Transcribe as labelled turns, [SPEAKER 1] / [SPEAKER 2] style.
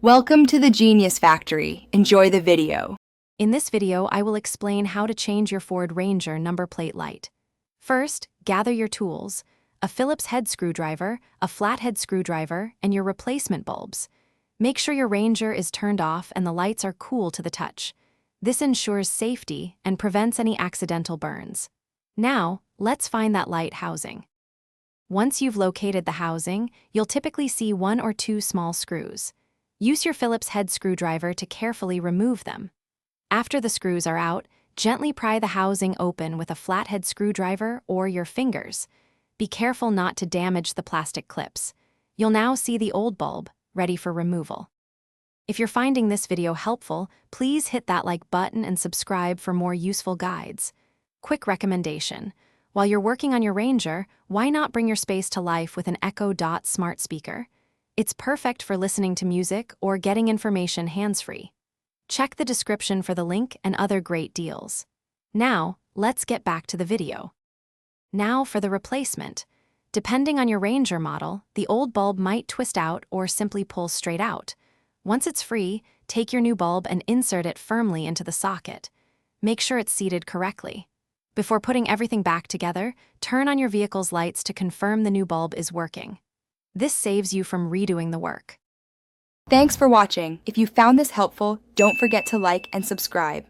[SPEAKER 1] Welcome to the Genius Factory. Enjoy the video.
[SPEAKER 2] In this video, I will explain how to change your Ford Ranger number plate light. First, gather your tools: a Phillips head screwdriver, a flathead screwdriver, and your replacement bulbs. Make sure your Ranger is turned off and the lights are cool to the touch. This ensures safety and prevents any accidental burns. Now, let's find that light housing. Once you've located the housing, you'll typically see one or two small screws. Use your Phillips head screwdriver to carefully remove them. After the screws are out, gently pry the housing open with a flathead screwdriver or your fingers. Be careful not to damage the plastic clips. You'll now see the old bulb, ready for removal. If you're finding this video helpful, please hit that like button and subscribe for more useful guides. Quick recommendation: while you're working on your Ranger, why not bring your space to life with an Echo Dot smart speaker? It's perfect for listening to music or getting information hands-free. Check the description for the link and other great deals. Now, let's get back to the video. Now for the replacement. Depending on your Ranger model, the old bulb might twist out or simply pull straight out. Once it's free, take your new bulb and insert it firmly into the socket. Make sure it's seated correctly. Before putting everything back together, turn on your vehicle's lights to confirm the new bulb is working. This saves you from redoing the work.
[SPEAKER 1] Thanks for watching. If you found this helpful, don't forget to like and subscribe.